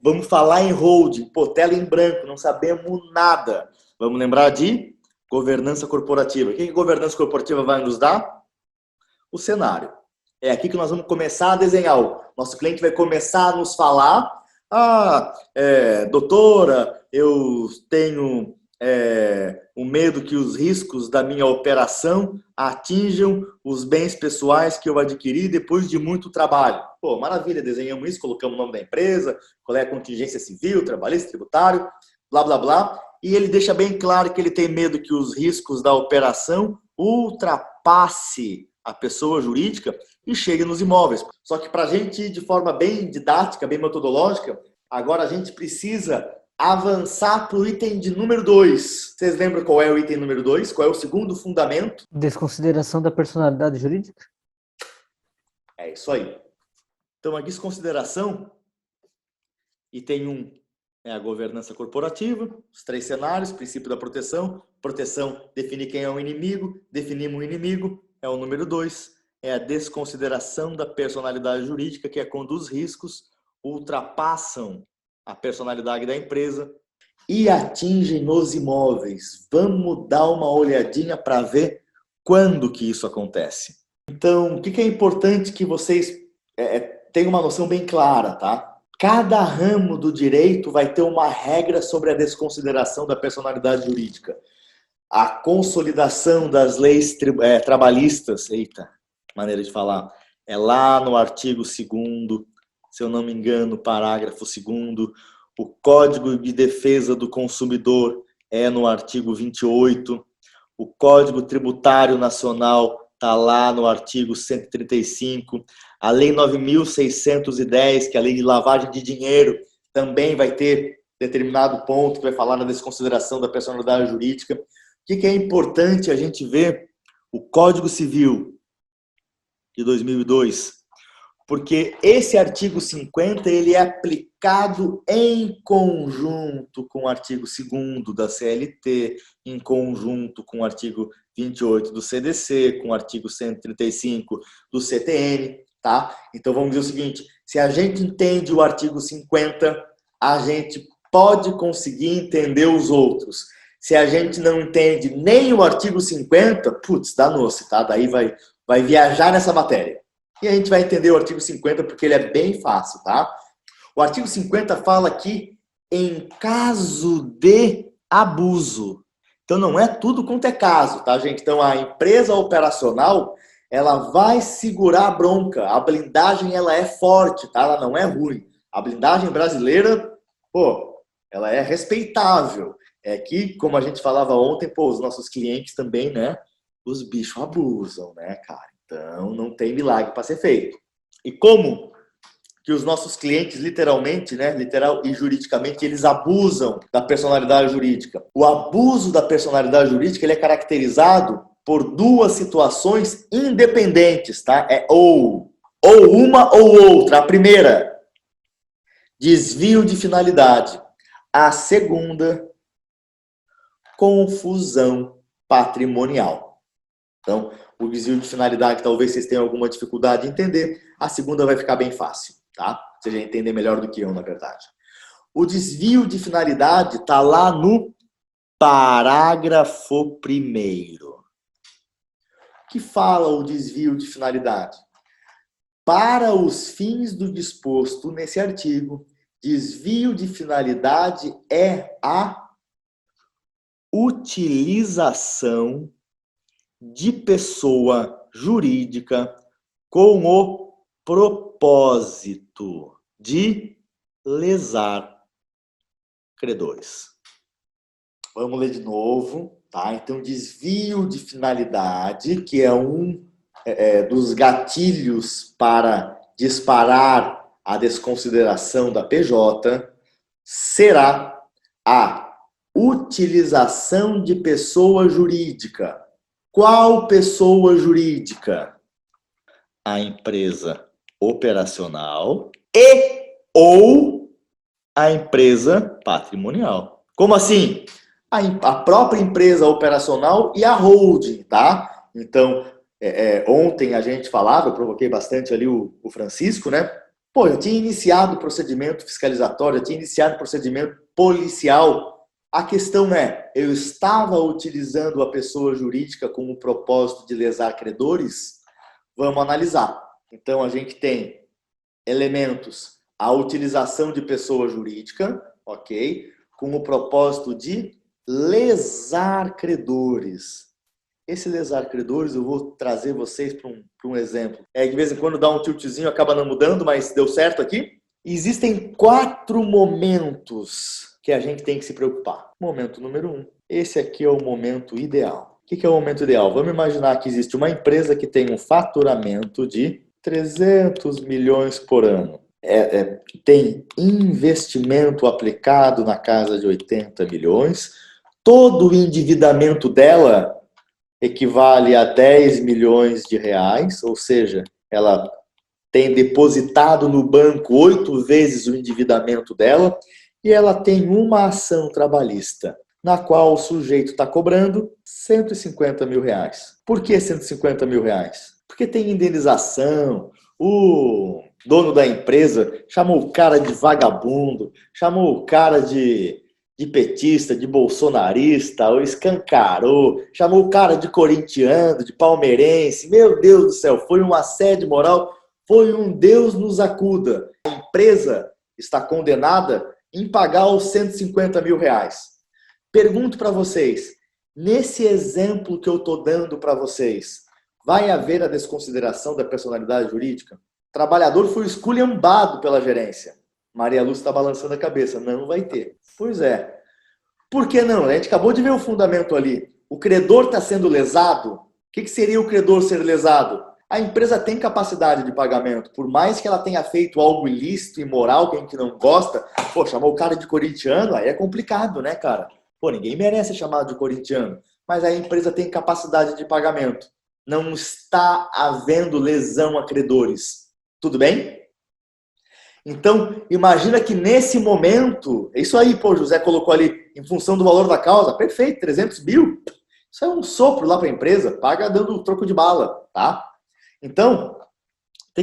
Vamos falar em holding, pô, tela em branco, não sabemos nada. Vamos lembrar de governança corporativa. O que a governança corporativa vai nos dar? O cenário. É aqui que nós vamos começar a desenhar. O nosso cliente vai começar a nos falar: doutora, eu tenho o medo que os riscos da minha operação atinjam os bens pessoais que eu adquiri depois de muito trabalho. Pô, maravilha, desenhamos isso, colocamos o nome da empresa, qual é a contingência civil, trabalhista, tributário, blá, blá, blá. E ele deixa bem claro que ele tem medo que os riscos da operação ultrapasse a pessoa jurídica e chegue nos imóveis. Só que para a gente ir de forma bem didática, bem metodológica, agora a gente precisa avançar para o item de número 2. Vocês lembram qual é o item número 2? Qual é o segundo fundamento? Desconsideração da personalidade jurídica? É isso aí. Então, a desconsideração, item 1 é a governança corporativa, os 3 cenários, princípio da proteção, definir quem é o inimigo, definimos o inimigo, é o número 2, é a desconsideração da personalidade jurídica, que é quando os riscos ultrapassam a personalidade da empresa e atingem nos imóveis. Vamos dar uma olhadinha para ver quando que isso acontece. Então, o que é importante que vocês tenham uma noção bem clara, tá? Cada ramo do direito vai ter uma regra sobre a desconsideração da personalidade jurídica. A consolidação das leis trabalhistas, maneira de falar, é lá no artigo 2º, se eu não me engano, parágrafo 2º, o Código de Defesa do Consumidor é no artigo 28, o Código Tributário Nacional está lá no artigo 135, a Lei 9.610, que é a Lei de Lavagem de Dinheiro, também vai ter determinado ponto que vai falar na desconsideração da personalidade jurídica. O que é importante a gente ver? O Código Civil de 2002, porque esse artigo 50 ele é aplicado em conjunto com o artigo 2º da CLT, em conjunto com o artigo 28 do CDC, com o artigo 135 do CTN, tá? Então vamos dizer o seguinte, se a gente entende o artigo 50, a gente pode conseguir entender os outros. Se a gente não entende nem o artigo 50, putz, danou-se, tá? Daí vai viajar nessa matéria. E a gente vai entender o artigo 50 porque ele é bem fácil, tá? O artigo 50 fala aqui em caso de abuso. Então não é tudo quanto é caso, tá, gente? Então a empresa operacional, ela vai segurar a bronca. A blindagem, ela é forte, tá? Ela não é ruim. A blindagem brasileira, pô, ela é respeitável. É que, como a gente falava ontem, pô, os nossos clientes também, né? Os bichos abusam, né, cara? Então, não tem milagre para ser feito. E como que os nossos clientes, literalmente, né, literal e juridicamente, eles abusam da personalidade jurídica? O abuso da personalidade jurídica, ele é caracterizado por 2 situações independentes, tá? É ou uma ou outra. A primeira, desvio de finalidade. A segunda, confusão patrimonial. Então, o desvio de finalidade talvez vocês tenham alguma dificuldade em entender. A segunda vai ficar bem fácil, tá? Vocês já entendem melhor do que eu, na verdade. O desvio de finalidade está lá no parágrafo 1º. Que fala o desvio de finalidade? Para os fins do disposto nesse artigo, desvio de finalidade é a utilização de pessoa jurídica com o propósito de lesar credores. Vamos ler de novo, tá? Então, desvio de finalidade, que é um dos gatilhos para disparar a desconsideração da PJ, será a utilização de pessoa jurídica. Qual pessoa jurídica? A empresa operacional e ou a empresa patrimonial. Como assim? A própria empresa operacional e a holding, tá? Então, ontem a gente falava, eu provoquei bastante ali o Francisco, né? Pô, eu tinha iniciado o procedimento fiscalizatório, eu tinha iniciado o procedimento policial. A questão é, eu estava utilizando a pessoa jurídica com o propósito de lesar credores? Vamos analisar. Então, a gente tem elementos, a utilização de pessoa jurídica, ok? Com o propósito de lesar credores. Esse lesar credores, eu vou trazer vocês para um exemplo. De vez em quando dá um tiltzinho, acaba não mudando, mas deu certo aqui. Existem 4 momentos que a gente tem que se preocupar. Momento número 1. Esse aqui é o momento ideal. O que é o momento ideal? Vamos imaginar que existe uma empresa que tem um faturamento de 300 milhões por ano. Tem investimento aplicado na casa de 80 milhões. Todo o endividamento dela equivale a 10 milhões de reais, ou seja, ela tem depositado no banco 8 vezes o endividamento dela e ela tem uma ação trabalhista, na qual o sujeito está cobrando 150 mil reais. Por que 150 mil reais? Porque tem indenização, o dono da empresa chamou o cara de vagabundo, chamou o cara de petista, de bolsonarista, ou escancarou, chamou o cara de corintiano, de palmeirense. Meu Deus do céu, foi um assédio moral, foi um Deus nos acuda. A empresa está condenada em pagar os 150 mil reais. Pergunto para vocês, nesse exemplo que eu estou dando para vocês, vai haver a desconsideração da personalidade jurídica? O trabalhador foi esculhambado pela gerência. Maria Lúcia está balançando a cabeça. Não vai ter. Pois é. Por que não? A gente acabou de ver o fundamento ali. O credor está sendo lesado. O que seria o credor ser lesado? A empresa tem capacidade de pagamento. Por mais que ela tenha feito algo ilícito, imoral, que a gente não gosta. Pô, chamou o cara de corintiano, aí é complicado, né, cara? Pô, ninguém merece ser chamado de corintiano. Mas a empresa tem capacidade de pagamento. Não está havendo lesão a credores. Tudo bem? Então, imagina que nesse momento, é isso aí, pô, José colocou ali, em função do valor da causa, perfeito, 300 mil, isso é um sopro lá para a empresa, paga dando troco de bala, tá? Então,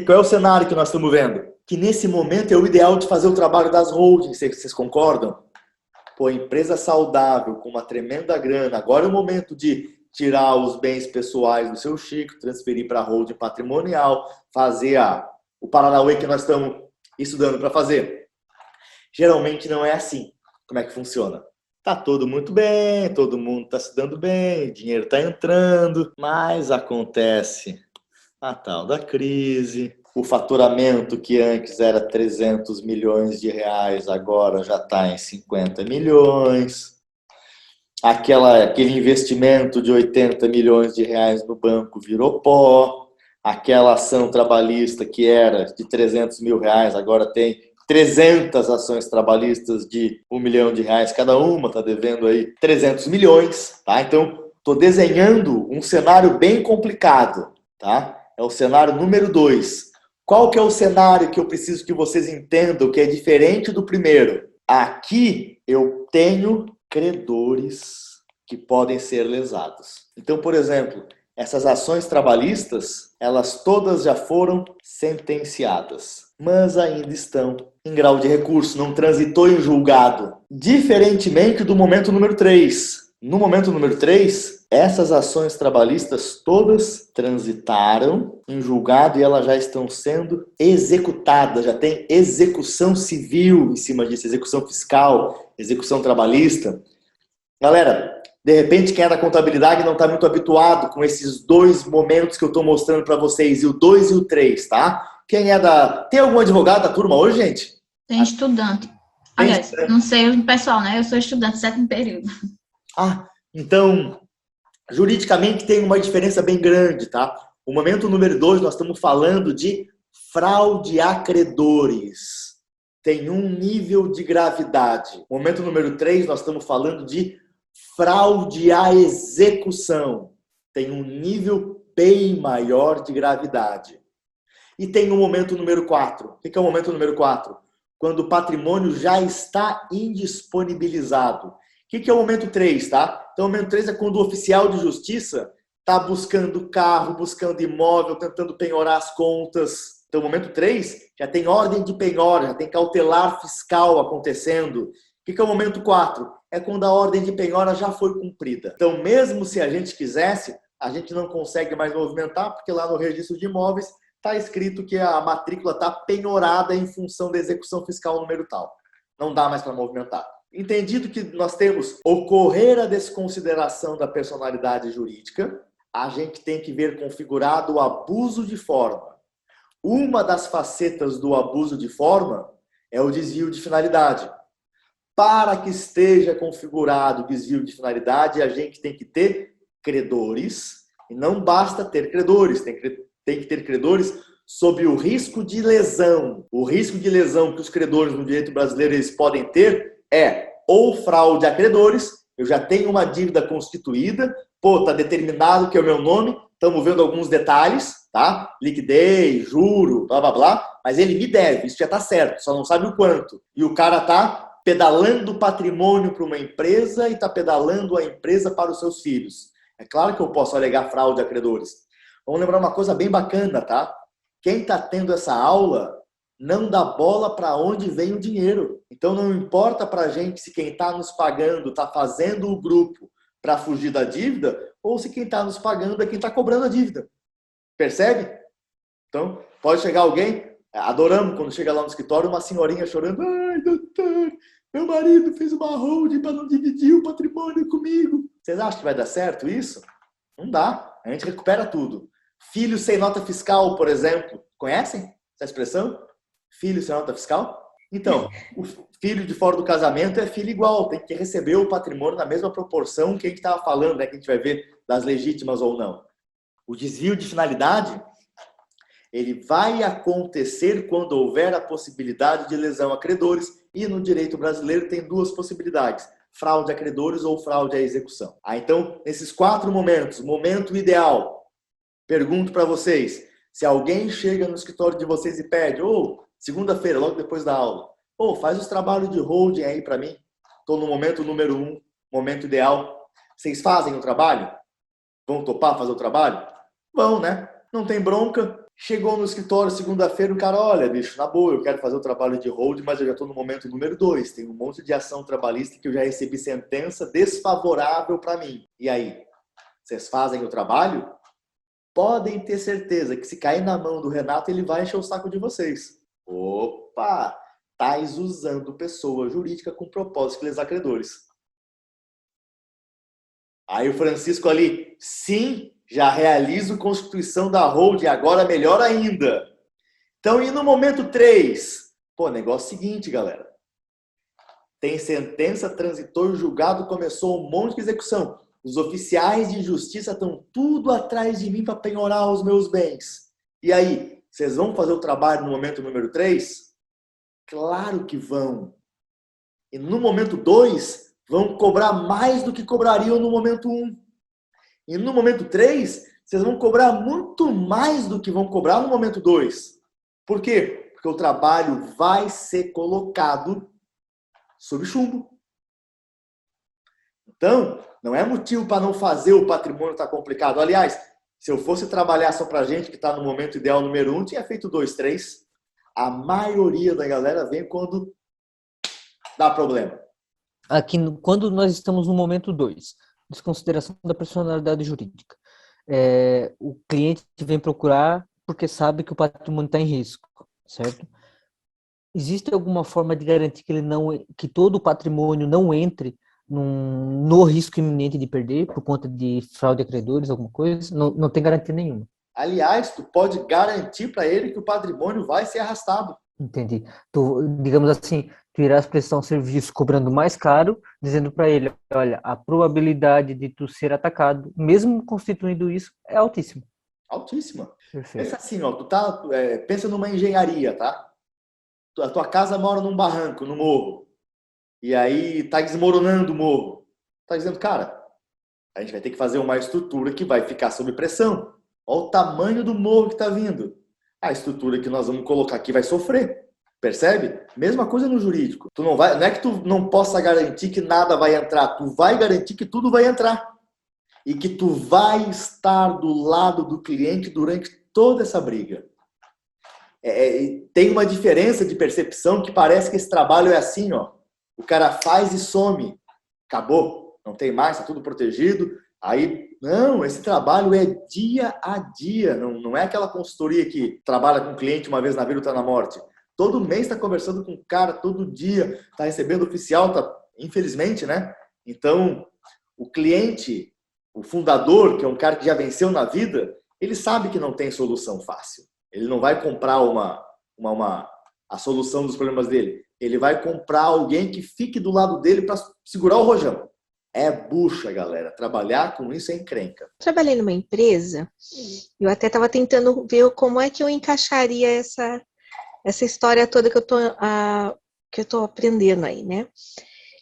qual é o cenário que nós estamos vendo? Que nesse momento é o ideal de fazer o trabalho das holdings, vocês concordam? Pô, empresa saudável, com uma tremenda grana, agora é o momento de tirar os bens pessoais do seu Chico, transferir para a holding patrimonial, fazer o Paranauê que nós estamos estudando para fazer. Geralmente não é assim. Como é que funciona? Tá tudo muito bem, todo mundo está se dando bem, dinheiro está entrando, mas acontece a tal da crise, o faturamento que antes era 300 milhões de reais, agora já está em 50 milhões. Aquele investimento de 80 milhões de reais no banco virou pó. Aquela ação trabalhista que era de 300 mil reais, agora tem 300 ações trabalhistas de 1 milhão de reais cada uma, está devendo aí 300 milhões, tá? Então, estou desenhando um cenário bem complicado, tá? É o cenário número 2. Qual que é o cenário que eu preciso que vocês entendam que é diferente do primeiro? Aqui eu tenho credores que podem ser lesados. Então, por exemplo, essas ações trabalhistas, elas todas já foram sentenciadas, mas ainda estão em grau de recurso, não transitou em julgado. Diferentemente do momento número 3. No momento número 3, essas ações trabalhistas todas transitaram em julgado e elas já estão sendo executadas, já tem execução civil em cima disso, execução fiscal, execução trabalhista. Galera, de repente, quem é da contabilidade não está muito habituado com esses 2 momentos que eu estou mostrando para vocês, e o 2 e o 3, tá? Quem é da... Tem algum advogado da turma hoje, gente? Tem estudante. Aliás, não sei o pessoal, né? Eu sou estudante 7º período. Então, juridicamente tem uma diferença bem grande, tá? O momento número 2, nós estamos falando de fraude a credores. Tem um nível de gravidade. O momento número 3, nós estamos falando de fraude à execução. Tem um nível bem maior de gravidade. E tem o momento número 4. O que é o momento número 4? Quando o patrimônio já está indisponibilizado. O que é o momento 3, tá? Então, o momento 3 é quando o oficial de justiça está buscando carro, buscando imóvel, tentando penhorar as contas. Então, momento 3, já tem ordem de penhora, já tem cautelar fiscal acontecendo. O que é o momento 4? É quando a ordem de penhora já foi cumprida. Então, mesmo se a gente quisesse, a gente não consegue mais movimentar, porque lá no registro de imóveis está escrito que a matrícula está penhorada em função da execução fiscal número tal. Não dá mais para movimentar. Entendido que nós temos ocorrer a desconsideração da personalidade jurídica, a gente tem que ver configurado o abuso de forma. Uma das facetas do abuso de forma é o desvio de finalidade. Para que esteja configurado o desvio de finalidade, a gente tem que ter credores, e não basta ter credores, tem que ter credores sob o risco de lesão. O risco de lesão que os credores no direito brasileiro eles podem ter é ou fraude a credores, eu já tenho uma dívida constituída, está determinado que é o meu nome, estamos vendo alguns detalhes, tá? Liquidez, juro, blá, blá, blá, mas ele me deve, isso já está certo, só não sabe o quanto. E o cara está pedalando patrimônio para uma empresa e está pedalando a empresa para os seus filhos. É claro que eu posso alegar fraude a credores. Vamos lembrar uma coisa bem bacana, tá? Quem está tendo essa aula não dá bola para onde vem o dinheiro. Então não importa para a gente se quem está nos pagando está fazendo o grupo para fugir da dívida ou se quem está nos pagando é quem está cobrando a dívida. Percebe? Então pode chegar alguém, adoramos quando chega lá no escritório uma senhorinha chorando, ai doutor, meu marido fez uma holding para não dividir o patrimônio comigo. Vocês acham que vai dar certo isso? Não dá. A gente recupera tudo. Filho sem nota fiscal, por exemplo. Conhecem essa expressão? Filho sem nota fiscal? Então, o filho de fora do casamento é filho igual. Tem que receber o patrimônio na mesma proporção que a gente estava falando, né? Que a gente vai ver das legítimas ou não. O desvio de finalidade, ele vai acontecer quando houver a possibilidade de lesão a credores. E no direito brasileiro tem duas possibilidades. Fraude a credores ou fraude à execução. Então, nesses 4 momentos, momento ideal, pergunto para vocês, se alguém chega no escritório de vocês e pede, segunda-feira, logo depois da aula, faz os trabalhos de holding aí para mim, estou no momento número 1, momento ideal, vocês fazem o trabalho? Vão topar fazer o trabalho? Vão, né? Não tem bronca. Chegou no escritório segunda-feira, o cara, olha, bicho, na boa, eu quero fazer o trabalho de holding, mas eu já estou no momento número 2. Tem um monte de ação trabalhista que eu já recebi sentença desfavorável para mim. E aí? Vocês fazem o trabalho? Podem ter certeza que se cair na mão do Renato, ele vai encher o saco de vocês. Opa! Tais usando pessoa jurídica com propósito de lesar credores. Aí o Francisco ali, sim, já realizo constituição da holding, agora melhor ainda. Então, e no momento 3? Negócio seguinte, galera. Tem sentença, transitou, julgado, começou um monte de execução. Os oficiais de justiça estão tudo atrás de mim para penhorar os meus bens. E aí, vocês vão fazer o trabalho no momento número 3? Claro que vão. E no momento 2, vão cobrar mais do que cobrariam no momento 1. E no momento 3, vocês vão cobrar muito mais do que vão cobrar no momento 2. Por quê? Porque o trabalho vai ser colocado sob chumbo. Então, não é motivo para não fazer o patrimônio estar complicado. Aliás, se eu fosse trabalhar só para gente que está no momento ideal número 1, tinha feito 2, 3. A maioria da galera vem quando dá problema. Aqui, quando nós estamos no momento 2, desconsideração da personalidade jurídica. O cliente vem procurar porque sabe que o patrimônio está em risco, certo? Existe alguma forma de garantir que todo o patrimônio não entre no risco iminente de perder por conta de fraude a credores, alguma coisa? Não tem garantia nenhuma. Aliás, tu pode garantir para ele que o patrimônio vai ser arrastado. Entendi. Digamos assim, tu irás prestar um serviço cobrando mais caro, dizendo para ele, olha, a probabilidade de tu ser atacado, mesmo constituindo isso, é altíssima. Altíssima. Perfeito. Pensa assim, pensa numa engenharia, tá? A tua casa mora num barranco, no morro. E aí tá desmoronando o morro. Tá dizendo, cara, a gente vai ter que fazer uma estrutura que vai ficar sob pressão. Olha o tamanho do morro que tá vindo. A estrutura que nós vamos colocar aqui vai sofrer. Percebe? Mesma coisa no jurídico. Não é que tu não possa garantir que nada vai entrar. Tu vai garantir que tudo vai entrar. E que tu vai estar do lado do cliente durante toda essa briga. Tem uma diferença de percepção que parece que esse trabalho é assim, ó. O cara faz e some. Acabou. Não tem mais, está tudo protegido. Aí, não, esse trabalho é dia a dia. Não é aquela consultoria que trabalha com o cliente uma vez na vida ou está na morte. Todo mês está conversando com o cara, todo dia. Está recebendo oficial, infelizmente, né? Então, o cliente, o fundador, que é um cara que já venceu na vida, ele sabe que não tem solução fácil. Ele não vai comprar a solução dos problemas dele. Ele vai comprar alguém que fique do lado dele para segurar o rojão. É bucha, galera. Trabalhar com isso é encrenca. Trabalhei numa empresa, eu até estava tentando ver como é que eu encaixaria essa história toda que eu tô aprendendo aí, né?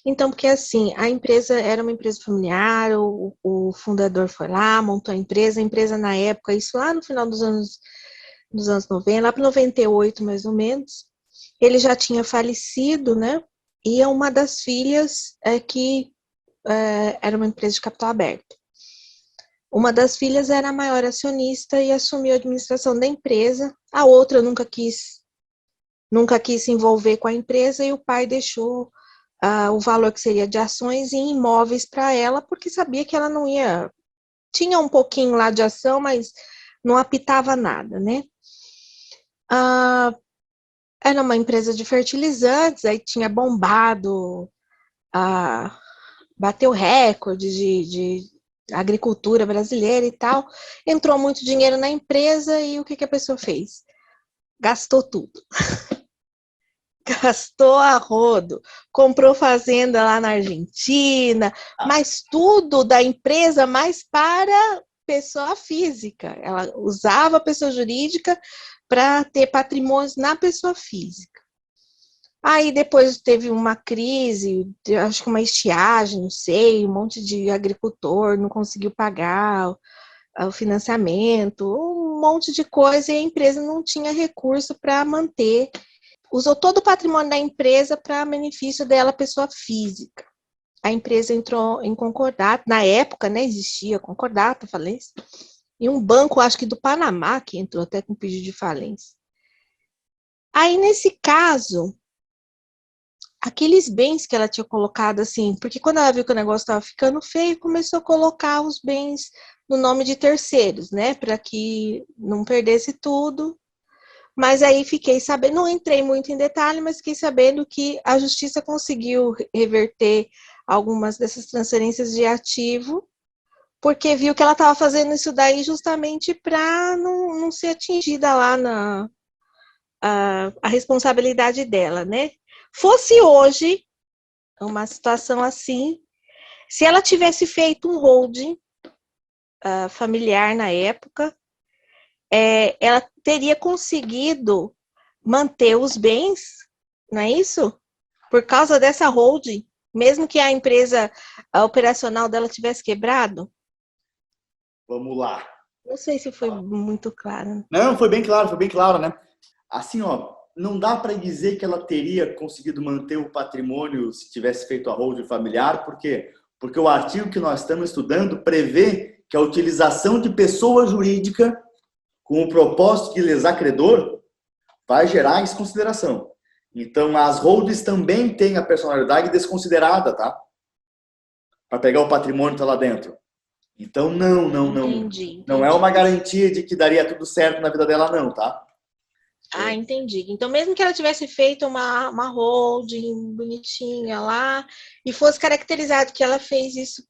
Então, porque assim, a empresa era uma empresa familiar, o fundador foi lá, montou a empresa na época, isso lá no final dos anos 90, lá para 98 mais ou menos, ele já tinha falecido, né? E uma das filhas era uma empresa de capital aberto. Uma das filhas era a maior acionista e assumiu a administração da empresa, a outra nunca quis se envolver com a empresa e o pai deixou o valor que seria de ações e imóveis para ela, porque sabia que ela não ia... Tinha um pouquinho lá de ação, mas não apitava nada, né? Era uma empresa de fertilizantes, aí tinha bombado, bateu recorde de agricultura brasileira e tal. Entrou muito dinheiro na empresa e o que a pessoa fez? Gastou tudo. Gastou a rodo, comprou fazenda lá na Argentina, mas tudo da empresa, mas para pessoa física. Ela usava a pessoa jurídica para ter patrimônios na pessoa física. Aí depois teve uma crise, acho que uma estiagem, não sei, um monte de agricultor não conseguiu pagar o financiamento, um monte de coisa, e a empresa não tinha recurso para manter. Usou todo o patrimônio da empresa para benefício dela, pessoa física. A empresa entrou em concordato, na época, né, existia concordato, falência, e um banco, acho que do Panamá, que entrou até com pedido de falência. Aí, nesse caso, aqueles bens que ela tinha colocado, assim, porque quando ela viu que o negócio estava ficando feio, começou a colocar os bens no nome de terceiros, né, para que não perdesse tudo. Mas aí fiquei sabendo, não entrei muito em detalhe, mas fiquei sabendo que a justiça conseguiu reverter algumas dessas transferências de ativo, porque viu que ela estava fazendo isso daí justamente para não ser atingida lá a responsabilidade dela, né? Fosse hoje uma situação assim, se ela tivesse feito um holding familiar na época, ela teria conseguido manter os bens, não é isso? Por causa dessa holding, mesmo que a empresa operacional dela tivesse quebrado? Vamos lá. Não sei se foi muito claro. Não, foi bem claro, né? Assim, ó, não dá para dizer que ela teria conseguido manter o patrimônio se tivesse feito a holding familiar, por quê? Porque o artigo que nós estamos estudando prevê que a utilização de pessoa jurídica com o propósito de lesar credor vai gerar desconsideração. Então, as holdings também têm a personalidade desconsiderada, tá? Para pegar o patrimônio que está lá dentro. Então, Entendi. Não é uma garantia de que daria tudo certo na vida dela, não, tá? Entendi. Então, mesmo que ela tivesse feito uma holding bonitinha lá e fosse caracterizado que ela fez isso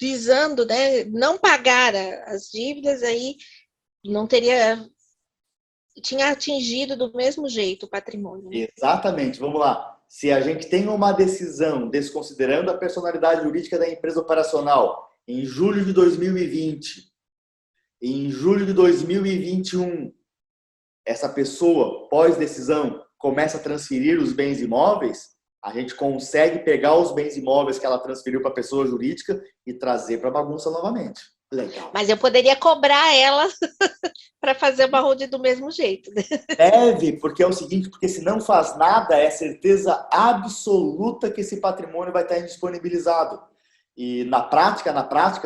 visando, né, não pagar as dívidas, aí não tinha atingido do mesmo jeito o patrimônio. Né? Exatamente. Vamos lá. Se a gente tem uma decisão desconsiderando a personalidade jurídica da empresa operacional em julho de 2020, em julho de 2021, essa pessoa, pós-decisão, começa a transferir os bens imóveis, a gente consegue pegar os bens imóveis que ela transferiu para a pessoa jurídica e trazer para a bagunça novamente. Legal. Mas eu poderia cobrar ela para fazer uma holding do mesmo jeito. Né? Deve, porque é o seguinte, porque se não faz nada, é certeza absoluta que esse patrimônio vai estar indisponibilizado. E na prática,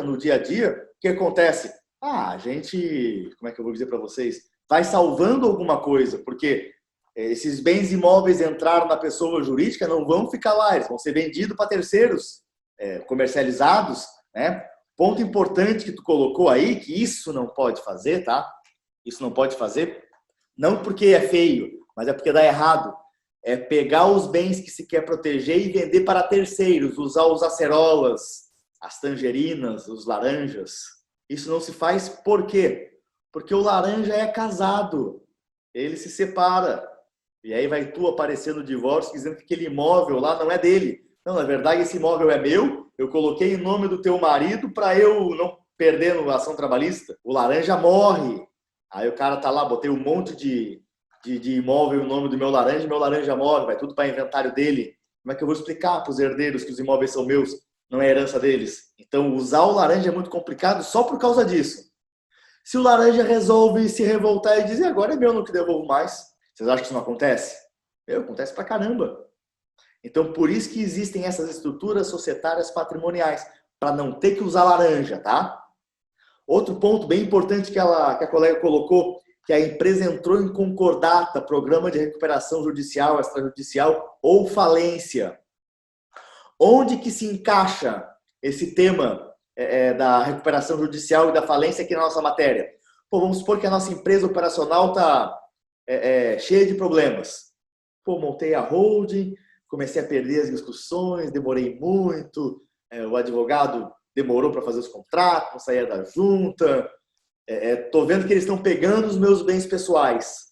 no dia a dia, o que acontece? A gente, como é que eu vou dizer para vocês? vai salvando alguma coisa, porque esses bens imóveis entraram na pessoa jurídica, não vão ficar lá, eles vão ser vendidos para terceiros, comercializados, né? Ponto importante que tu colocou aí, que isso não pode fazer, tá? Isso não pode fazer, não porque é feio, mas é porque dá errado. É pegar os bens que se quer proteger e vender para terceiros, usar os acerolas, as tangerinas, os laranjas. Isso não se faz por quê? Porque o laranja é casado, ele se separa. E aí vai tu aparecer no divórcio dizendo que aquele imóvel lá não é dele. Não, na verdade esse imóvel é meu, eu coloquei em nome do teu marido para eu não perder na ação trabalhista. O laranja morre. Aí o cara tá lá, botei um monte de imóvel em nome do meu laranja morre, vai tudo para inventário dele. Como é que eu vou explicar para os herdeiros que os imóveis são meus, não é herança deles? Então usar o laranja é muito complicado só por causa disso. Se o laranja resolve se revoltar e dizer agora é meu, não que devolvo mais, vocês acham que isso não acontece? Acontece pra caramba. Então, por isso que existem essas estruturas societárias patrimoniais, para não ter que usar laranja, tá? Outro ponto bem importante que a colega colocou, que a empresa entrou em concordata, programa de recuperação judicial, extrajudicial ou falência. Onde que se encaixa esse tema da recuperação judicial e da falência aqui na nossa matéria? Pô, vamos supor que a nossa empresa operacional está cheia de problemas. Pô, montei a holding, comecei a perder as discussões, demorei muito, o advogado demorou para fazer os contratos, não saía da junta, tô vendo que eles estão pegando os meus bens pessoais.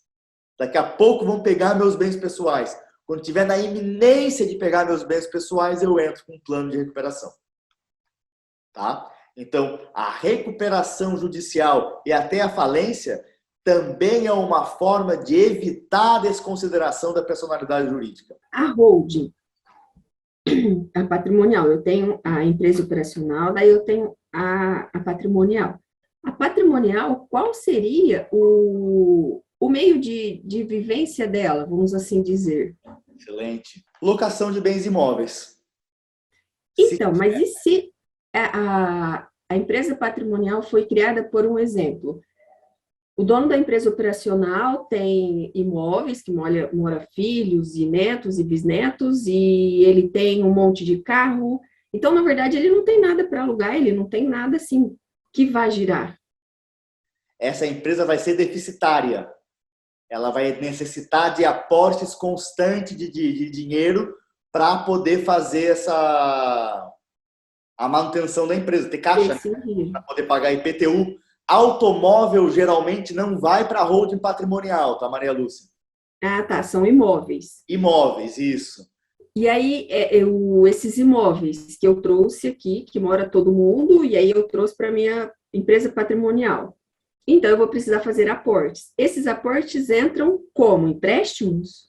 Daqui a pouco vão pegar meus bens pessoais. Quando tiver na iminência de pegar meus bens pessoais, eu entro com um plano de recuperação. Tá? Então, a recuperação judicial e até a falência também é uma forma de evitar a desconsideração da personalidade jurídica. A holding, a patrimonial, eu tenho a empresa operacional, daí eu tenho a patrimonial. A patrimonial, qual seria o meio de vivência dela, vamos assim dizer? Excelente. Locação de bens imóveis. Então, mas e se a empresa patrimonial foi criada por um exemplo? O dono da empresa operacional tem imóveis que mora filhos e netos e bisnetos, e ele tem um monte de carro. Então, na verdade, ele não tem nada para alugar, ele não tem nada assim que vai girar. Essa empresa vai ser deficitária. Ela vai necessitar de aportes constantes de dinheiro para poder fazer a manutenção da empresa, ter caixa, para poder pagar IPTU. Automóvel geralmente não vai para a holding patrimonial, tá, Maria Lúcia? Ah, tá, são imóveis. Imóveis, isso. E aí, esses imóveis que eu trouxe aqui, que mora todo mundo, e aí eu trouxe para minha empresa patrimonial. Então, eu vou precisar fazer aportes. Esses aportes entram como? Empréstimos?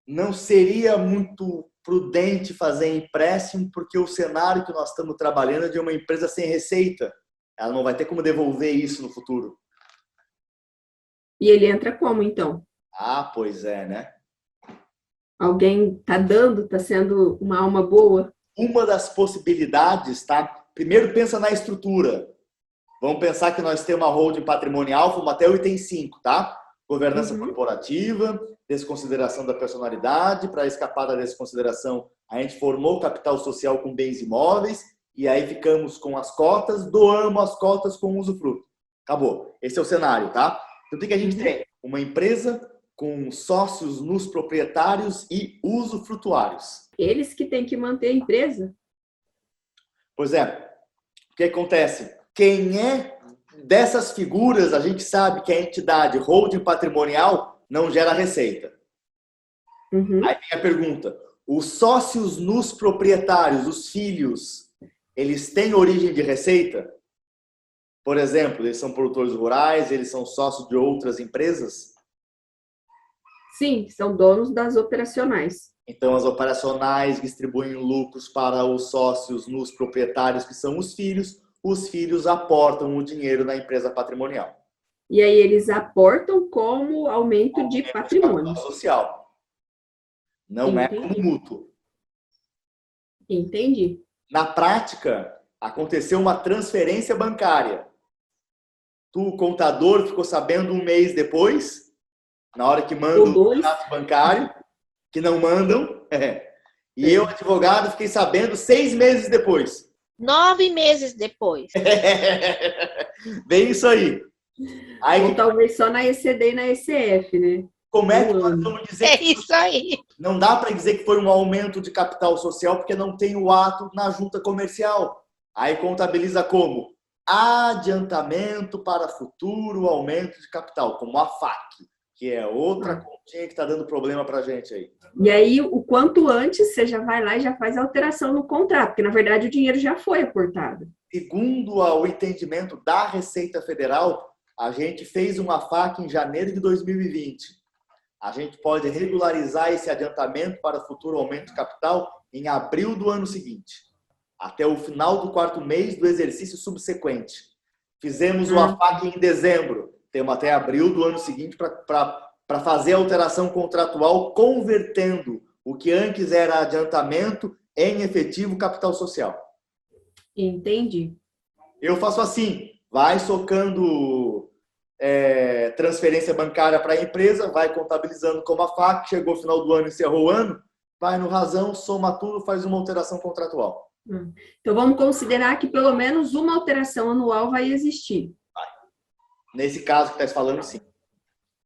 Não seria muito prudente fazer empréstimo, porque o cenário que nós estamos trabalhando é de uma empresa sem receita. Ela não vai ter como devolver isso no futuro. E ele entra como, então? Ah, pois é, né? Alguém está dando, está sendo uma alma boa? Uma das possibilidades, tá? Primeiro pensa na estrutura. Vamos pensar que nós temos uma holding patrimonial, fomos até o item 5, tá? Governança corporativa, desconsideração da personalidade. Para escapar da desconsideração, a gente formou capital social com bens imóveis. E aí ficamos com as cotas, doamos as cotas com usufruto. Acabou. Esse é o cenário, tá? Então, o que a gente tem? Uma empresa com sócios nos proprietários e usufrutuários. Eles que têm que manter a empresa? Pois é. O que acontece? Quem é dessas figuras, a gente sabe que a entidade holding patrimonial não gera receita. Aí vem a pergunta. Os sócios nos proprietários, os filhos, eles têm origem de receita? Por exemplo, eles são produtores rurais, eles são sócios de outras empresas? Sim, são donos das operacionais. Então, as operacionais distribuem lucros para os sócios nos proprietários, que são os filhos aportam o dinheiro na empresa patrimonial. E aí eles aportam como aumento de patrimônio social. Não é como mútuo. Entendi. Na prática, aconteceu uma transferência bancária. o contador, ficou sabendo um mês depois, na hora que manda o extrato bancário, que não mandam. E eu, advogado, fiquei sabendo 6 meses depois. 9 meses depois. Bem isso aí. Ou talvez só na ECD e na ECF, né? Como é que nós vamos dizer É isso aí. Não dá para dizer que foi um aumento de capital social porque não tem o ato na junta comercial. Aí contabiliza como adiantamento para futuro aumento de capital, como a FAQ, que é outra continha que está dando problema para a gente aí. E aí, o quanto antes, você já vai lá e já faz a alteração no contrato, porque, na verdade, o dinheiro já foi aportado. Segundo o entendimento da Receita Federal, a gente fez uma FAQ em janeiro de 2020. A gente pode regularizar esse adiantamento para futuro aumento de capital em abril do ano seguinte, até o final do 4º mês do exercício subsequente. Fizemos o AFAC em dezembro, temos até abril do ano seguinte para fazer a alteração contratual, convertendo o que antes era adiantamento em efetivo capital social. Entendi. Eu faço assim, vai socando transferência bancária para a empresa, vai contabilizando como a FAQ, chegou no final do ano, encerrou o ano, vai no razão, soma tudo, faz uma alteração contratual. Então, vamos considerar que pelo menos uma alteração anual vai existir. Vai. Nesse caso que está falando, sim.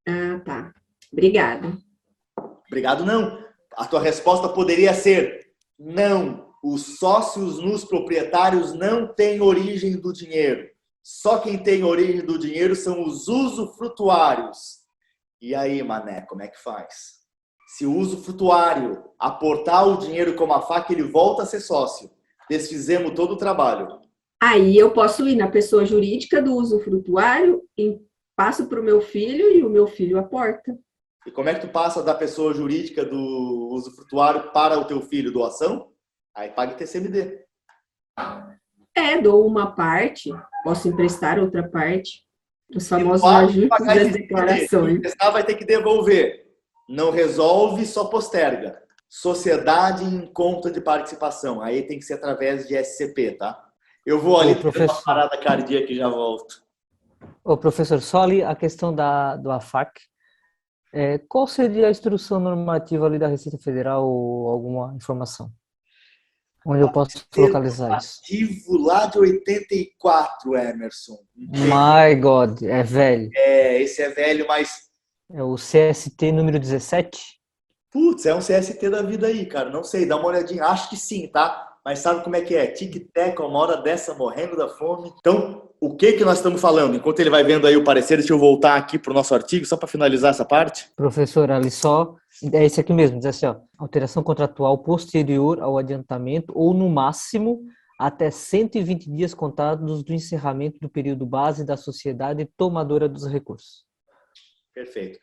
Ah, tá. Obrigada. Obrigado, não. A tua resposta poderia ser não. Os sócios nos proprietários não têm origem do dinheiro. Só quem tem origem do dinheiro são os usufrutuários. E aí, mané, como é que faz? Se o usufrutuário aportar o dinheiro como a FAQ, ele volta a ser sócio. Desfizemos todo o trabalho. Aí eu posso ir na pessoa jurídica do usufrutuário, passo para o meu filho e o meu filho aporta. E como é que tu passa da pessoa jurídica do usufrutuário para o teu filho? Doação? Aí paga TCMD. Dou uma parte, posso emprestar outra parte. Os famosos ajustes das declarações. Emprestar vai ter que devolver. Não resolve, só posterga. Sociedade em conta de participação. Aí tem que ser através de SCP, tá? Eu vou ali fazer uma parada cardíaca e já volto. Ô, professor, só ali a questão do AFAC. Qual seria a instrução normativa ali da Receita Federal ou alguma informação? Onde eu posso localizar isso? Ativo lá de 84, Emerson. My God, é velho. Esse é velho, mas... É o CST número 17? Putz, é um CST da vida aí, cara. Não sei, dá uma olhadinha. Acho que sim, tá? Mas sabe como é que é? Tic-tac, uma hora dessa, morrendo da fome. Então, o que nós estamos falando? Enquanto ele vai vendo aí o parecer, deixa eu voltar aqui para o nosso artigo, só para finalizar essa parte. Professor, ali só... É esse aqui mesmo, diz assim, ó. Alteração contratual posterior ao adiantamento ou, no máximo, até 120 dias contados do encerramento do período base da sociedade tomadora dos recursos. Perfeito.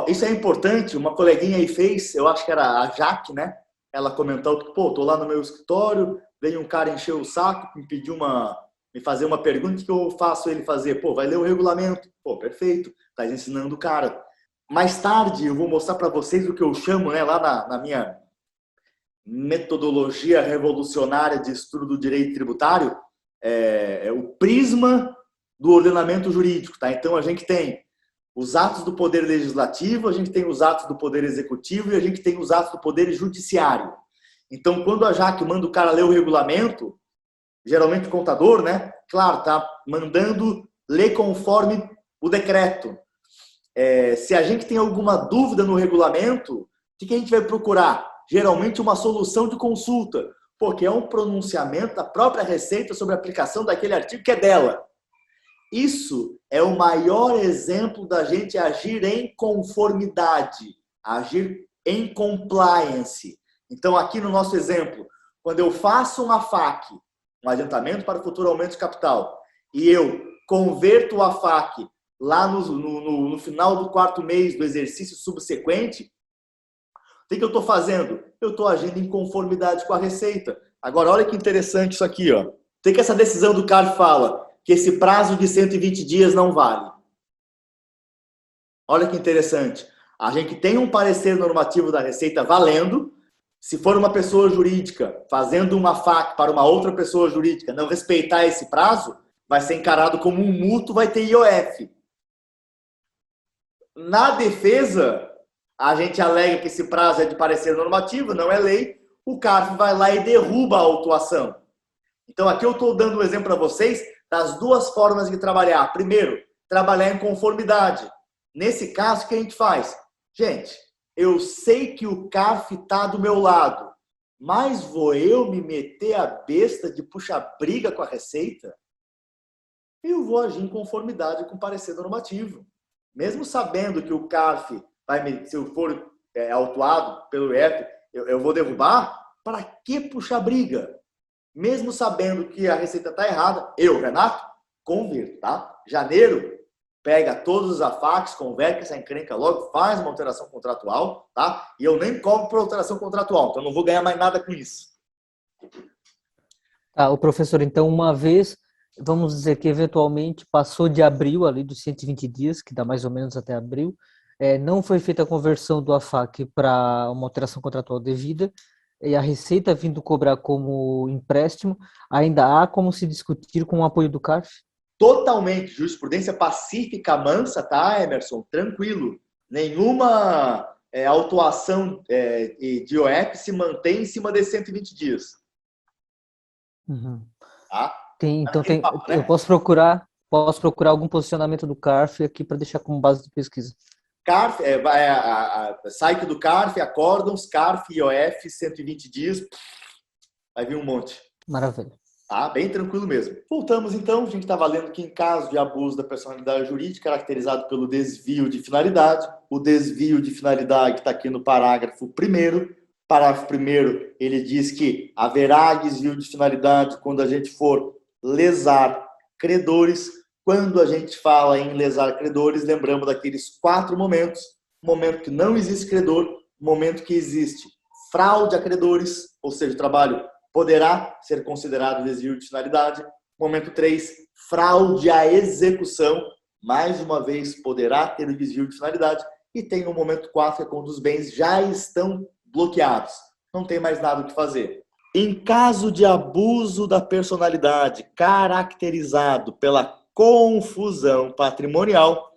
Isso é importante, uma coleguinha aí fez, eu acho que era a Jaque, né? Ela comentou que, tô lá no meu escritório, veio um cara encher o saco, me fazer uma pergunta, o que eu faço ele fazer? Vai ler o regulamento. Perfeito, tá ensinando o cara. Mais tarde eu vou mostrar para vocês o que eu chamo, né, lá na minha metodologia revolucionária de estudo do direito tributário, o prisma do ordenamento jurídico, tá? Então a gente tem os atos do Poder Legislativo, a gente tem os atos do Poder Executivo e a gente tem os atos do Poder Judiciário. Então, quando a Jaque manda o cara ler o regulamento, geralmente o contador, né? Claro, tá mandando ler conforme o decreto. Se a gente tem alguma dúvida no regulamento, o que a gente vai procurar? Geralmente uma solução de consulta, porque é um pronunciamento da própria Receita sobre a aplicação daquele artigo que é dela. Isso é o maior exemplo da gente agir em conformidade, agir em compliance. Então, aqui no nosso exemplo, quando eu faço uma FAQ, um adiantamento para o futuro aumento de capital, e eu converto a FAQ lá no final do 4º mês do exercício subsequente, o que eu estou fazendo? Eu estou agindo em conformidade com a Receita. Agora, olha que interessante isso aqui. Tem que essa decisão do CAR fala que esse prazo de 120 dias não vale. Olha que interessante. A gente tem um parecer normativo da Receita valendo. Se for uma pessoa jurídica fazendo uma FAQ para uma outra pessoa jurídica não respeitar esse prazo, vai ser encarado como um mútuo, vai ter IOF. Na defesa, a gente alega que esse prazo é de parecer normativo, não é lei, o CARF vai lá e derruba a autuação. Então, aqui eu estou dando um exemplo para vocês das duas formas de trabalhar. Primeiro, trabalhar em conformidade. Nesse caso, o que a gente faz? Gente, eu sei que o CARF está do meu lado, mas vou eu me meter a besta de puxar briga com a Receita? Eu vou agir em conformidade com o parecer normativo. Mesmo sabendo que o CARF, se eu for autuado pelo IF, eu vou derrubar, para que puxar briga? Mesmo sabendo que a Receita está errada, eu, Renato, converto, tá? Janeiro, pega todos os afacs, converte essa encrenca logo, faz uma alteração contratual, tá? E eu nem cobro por alteração contratual, então eu não vou ganhar mais nada com isso. Tá, o professor, então, uma vez, vamos dizer que eventualmente passou de abril, ali dos 120 dias, que dá mais ou menos até abril, não foi feita a conversão do AFAC para uma alteração contratual devida, e a Receita vindo cobrar como empréstimo, ainda há como se discutir com o apoio do CARF? Totalmente, jurisprudência pacífica, mansa, tá, Emerson? Tranquilo. Nenhuma autuação de IOF se mantém em cima de 120 dias. Uhum. Tá? Eu posso procurar algum posicionamento do CARF aqui para deixar como base de pesquisa. CARF, site do CARF, acórdãos, CARF, IOF, 120 dias, vai vir um monte. Maravilha. Tá? Bem tranquilo mesmo. Voltamos então, a gente estava lendo que em caso de abuso da personalidade jurídica, caracterizado pelo desvio de finalidade, o desvio de finalidade está aqui no parágrafo 1º. Parágrafo 1º, ele diz que haverá desvio de finalidade quando a gente for lesar credores. Quando a gente fala em lesar credores, lembramos daqueles 4 momentos. Momento que não existe credor, momento que existe fraude a credores, ou seja, o trabalho poderá ser considerado desvio de finalidade. Momento 3, fraude à execução, mais uma vez poderá ter o desvio de finalidade. E tem o momento 4, que é quando os bens já estão bloqueados, não tem mais nada o que fazer. Em caso de abuso da personalidade caracterizado pela confusão patrimonial,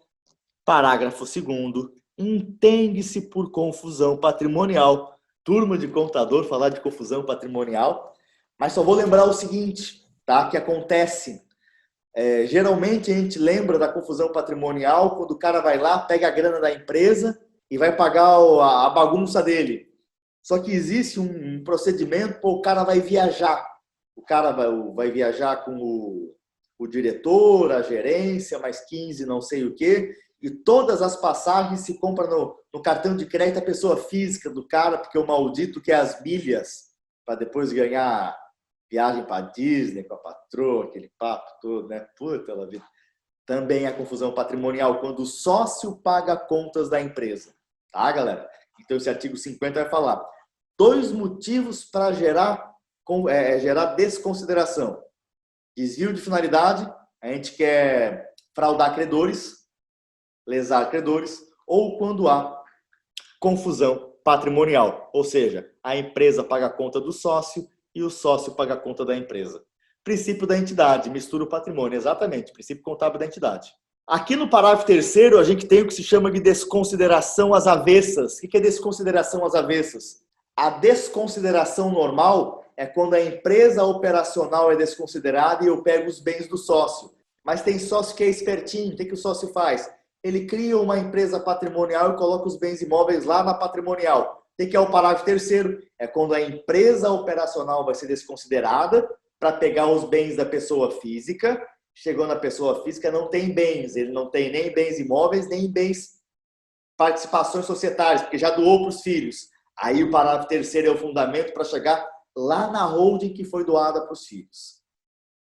parágrafo 2º, entende-se por confusão patrimonial. Turma de contador falar de confusão patrimonial, mas só vou lembrar o seguinte, tá? Que acontece. Geralmente a gente lembra da confusão patrimonial quando o cara vai lá, pega a grana da empresa e vai pagar a bagunça dele. Só que existe um procedimento, o cara vai viajar. O cara vai viajar com o diretor, a gerência, mais 15, não sei o quê, e todas as passagens se compram no cartão de crédito da pessoa física do cara, porque o maldito quer as milhas para depois ganhar viagem para Disney com a patroa, aquele papo todo, né? Puta la vida. Também a confusão patrimonial, quando o sócio paga contas da empresa. Tá, galera? Então, esse artigo 50 vai falar 2 motivos para gerar desconsideração. Desvio de finalidade, a gente quer fraudar credores, lesar credores, ou quando há confusão patrimonial, ou seja, a empresa paga a conta do sócio e o sócio paga a conta da empresa. Princípio da entidade, mistura o patrimônio, exatamente, princípio contábil da entidade. Aqui no parágrafo 3º, a gente tem o que se chama de desconsideração às avessas. O que é desconsideração às avessas? A desconsideração normal é quando a empresa operacional é desconsiderada e eu pego os bens do sócio. Mas tem sócio que é espertinho, o que o sócio faz? Ele cria uma empresa patrimonial e coloca os bens imóveis lá na patrimonial. O que é o parágrafo 3º? É quando a empresa operacional vai ser desconsiderada para pegar os bens da pessoa física. Chegou na pessoa física, não tem bens. Ele não tem nem bens imóveis, nem bens participações societárias, porque já doou para os filhos. Aí o parágrafo 3º é o fundamento para chegar lá na holding que foi doada para os filhos.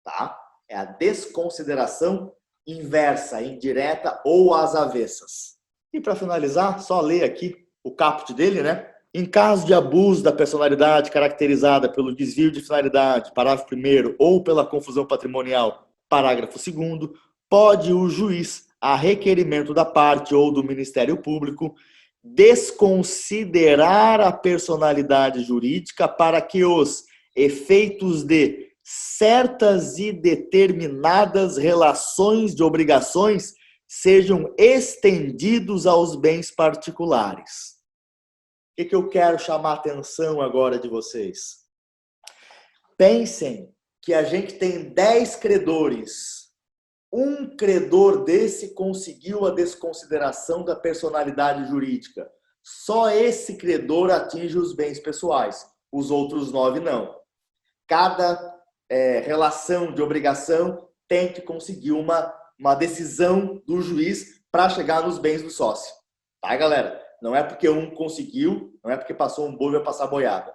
Tá? É a desconsideração inversa, indireta ou às avessas. E para finalizar, só ler aqui o caput dele, né? Em caso de abuso da personalidade caracterizada pelo desvio de finalidade, parágrafo 1º, ou pela confusão patrimonial, parágrafo 2º, pode o juiz, a requerimento da parte ou do Ministério Público, desconsiderar a personalidade jurídica para que os efeitos de certas e determinadas relações de obrigações sejam estendidos aos bens particulares. O que eu quero chamar a atenção agora de vocês? Pensem que a gente tem 10 credores. Um credor desse conseguiu a desconsideração da personalidade jurídica. Só esse credor atinge os bens pessoais. Os outros 9 não. Cada relação de obrigação tem que conseguir uma decisão do juiz para chegar nos bens do sócio. Tá, galera? Não é porque um conseguiu, não é porque passou um boi vai passar boiada.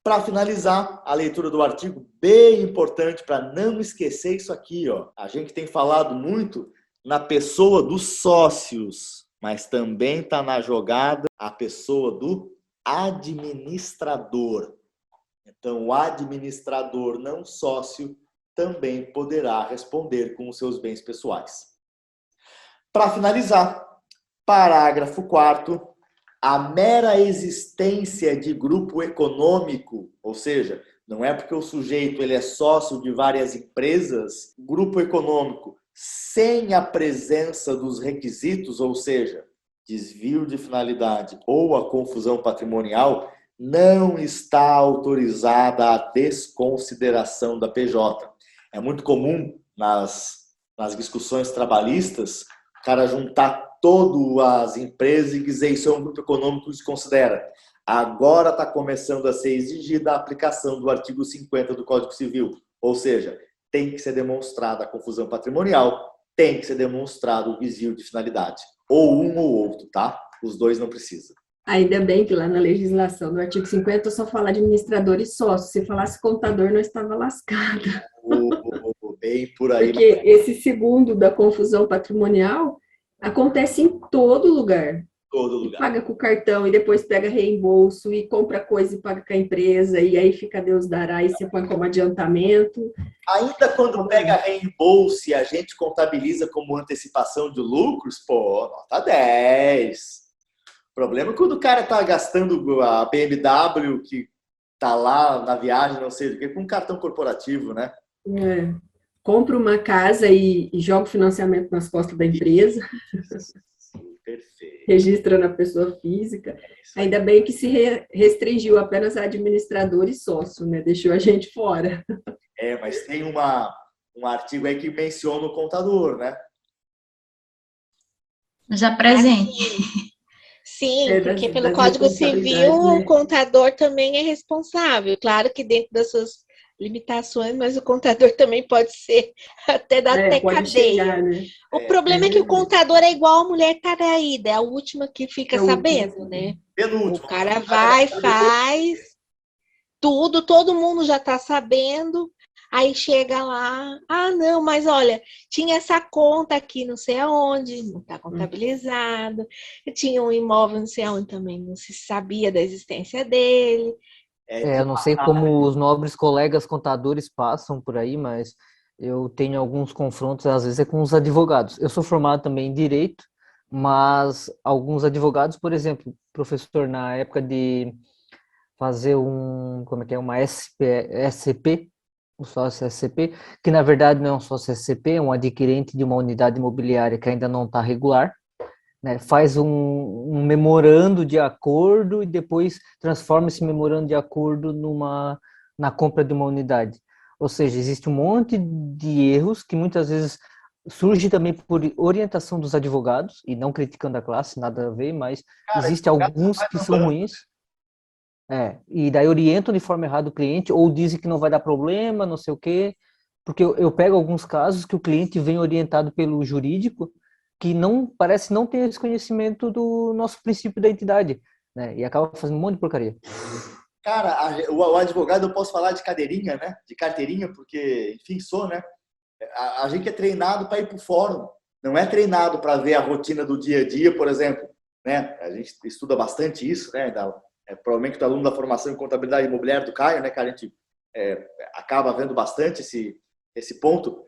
Para finalizar, a leitura do artigo, bem importante para não esquecer isso aqui, ó. A gente tem falado muito na pessoa dos sócios, mas também está na jogada a pessoa do administrador. Então, o administrador não sócio também poderá responder com os seus bens pessoais. Para finalizar, parágrafo 4º, a mera existência de grupo econômico, ou seja, não é porque o sujeito ele é sócio de várias empresas, grupo econômico, sem a presença dos requisitos, ou seja, desvio de finalidade ou a confusão patrimonial, não está autorizada a desconsideração da PJ. É muito comum nas discussões trabalhistas o cara juntar todas as empresas e dizer isso é um grupo econômico que se considera. Agora está começando a ser exigida a aplicação do artigo 50 do Código Civil. Ou seja, tem que ser demonstrada a confusão patrimonial, tem que ser demonstrado o desvio de finalidade. Ou um ou outro, tá? Os dois não precisam. Ainda bem que lá na legislação do artigo 50 só fala administrador e sócio. Se falasse contador, não estava lascado. Bem por aí. Porque esse segundo da confusão patrimonial acontece em todo lugar. Todo lugar. Paga com o cartão e depois pega reembolso e compra coisa e paga com a empresa e aí fica Deus dará e você põe como adiantamento. Ainda quando pega reembolso e a gente contabiliza como antecipação de lucros, pô, nota 10. O problema é quando o cara tá gastando a BMW que tá lá na viagem, não sei o que, com um cartão corporativo, né? Compra uma casa e joga o financiamento nas costas da empresa. Perfeito. Registra na pessoa física. Ainda bem que se restringiu apenas a administrador e sócio, né? Deixou a gente fora. Mas tem um artigo aí que menciona o contador, né? Já presente. Sim, porque pelo das Código Civil responsabilidades, né? o contador também é responsável. Claro que dentro das suas limitações, mas o contador também pode ser até dar até pode cadeia. chegar, né? O problema é que o contador é igual a mulher traída, é a última que fica É o sabendo, último. né? Penúltimo. O cara vai, faz tudo, todo mundo já está sabendo, aí chega lá, não, mas olha, tinha essa conta aqui, não sei aonde, não está contabilizado, tinha um imóvel, não sei aonde também, não se sabia da existência dele. Eu não sei como os nobres colegas contadores passam por aí, mas eu tenho alguns confrontos, às vezes, com os advogados. Eu sou formado também em Direito, mas alguns advogados, por exemplo, professor, na época de fazer uma SCP, um sócio SCP, que na verdade não é um sócio SCP, é um adquirente de uma unidade imobiliária que ainda não está regular, né, faz um memorando de acordo e depois transforma esse memorando de acordo na compra de uma unidade. Ou seja, existe um monte de erros que muitas vezes surge também por orientação dos advogados, e não criticando a classe, nada a ver, mas existem alguns que são ruins. E daí orientam de forma errada o cliente, ou dizem que não vai dar problema, não sei o quê, porque eu pego alguns casos que o cliente vem orientado pelo jurídico, que parece não ter esse conhecimento do nosso princípio da entidade, né? E acaba fazendo um monte de porcaria. Cara, o advogado, eu posso falar de cadeirinha, né? De carteirinha, porque, enfim, sou, né? A gente é treinado para ir para o fórum, não é treinado para ver a rotina do dia a dia, por exemplo, né? A gente estuda bastante isso, né? Provavelmente o aluno da formação em contabilidade imobiliária do Caio, né, cara? A gente acaba vendo bastante esse ponto.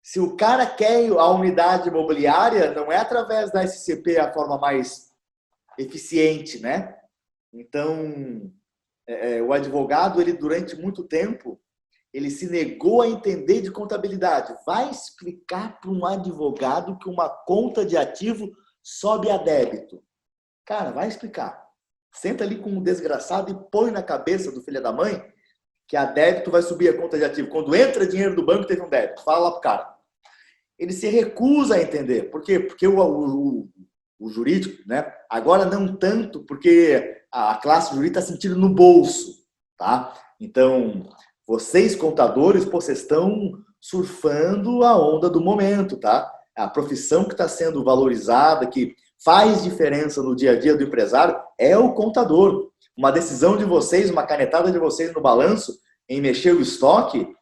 Se o cara quer a unidade imobiliária, não é através da SCP a forma mais eficiente, né? Então, o advogado, ele durante muito tempo, Ele se negou a entender de contabilidade. Vai explicar para um advogado que uma conta de ativo sobe a débito. Cara, vai explicar. Senta ali com um desgraçado e põe na cabeça do filho da mãe que a débito vai subir a conta de ativo. Quando entra dinheiro do banco, teve um débito. Fala lá pro cara. Ele se recusa a entender. Por quê? Porque o jurídico, né? Agora não tanto, porque a classe jurídica está sentindo no bolso, tá? Então, vocês contadores, pô, vocês estão surfando a onda do momento, tá? A profissão que está sendo valorizada, que faz diferença no dia a dia do empresário, é o contador. Uma decisão de vocês, uma canetada de vocês no balanço, em mexer o estoque,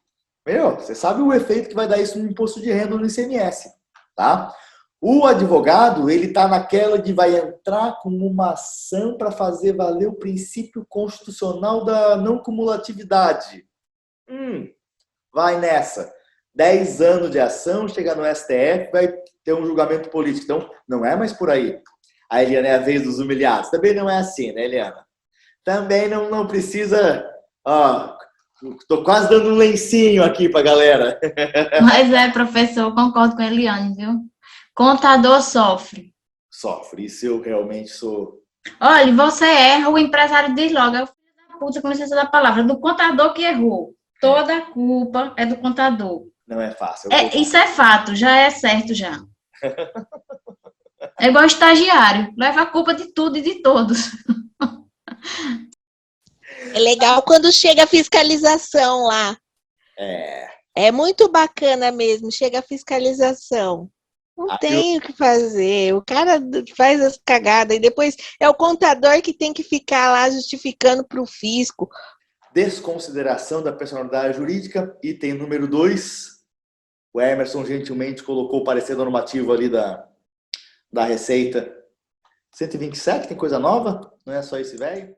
você sabe o efeito que vai dar isso no imposto de renda, no ICMS, tá? O advogado, ele está naquela de vai entrar com uma ação para fazer valer o princípio constitucional da não cumulatividade. Vai nessa. 10 anos de ação, chega no STF, vai ter um julgamento político. Então, não é mais por aí. A Eliana é a vez dos humilhados. Também não é assim, né, Eliana? Também não precisa... Tô quase dando um lencinho aqui pra galera. Mas professor, concordo com a Eliane, viu? Contador sofre. Sofre, isso eu realmente sou... Olha, você erra, o empresário diz logo, é o filho da puta, com licença da palavra, do contador que errou. Toda a culpa é do contador. Não é fácil. Isso é fato, já é certo já. É igual estagiário, leva a culpa de tudo e de todos. É legal quando chega a fiscalização lá. É muito bacana mesmo, chega a fiscalização. Não tem o que fazer, o cara faz as cagadas e depois é o contador que tem que ficar lá justificando para o fisco. Desconsideração da personalidade jurídica, item número 2. O Emerson gentilmente colocou o parecer normativo ali da Receita. 127, tem coisa nova? Não é só esse velho?